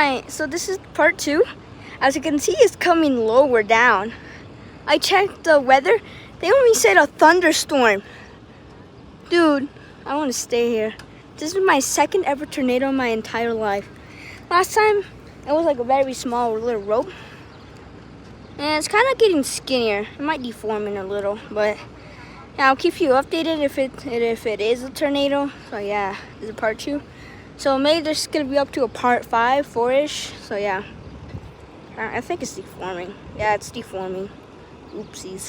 Alright, so this is part 2. As you can see, it's coming lower down. I checked the weather. They only said a thunderstorm. Dude, I want to stay here. This is my second ever tornado in my entire life. Last time, it was like a very small little rope. And it's kind of getting skinnier. It might deform in a little, but yeah, I'll keep you updated if it is a tornado. So yeah, this is part 2. So maybe there's gonna be up to a part 5, 4-ish. So yeah, I think it's deforming. Yeah, it's deforming. Oopsies.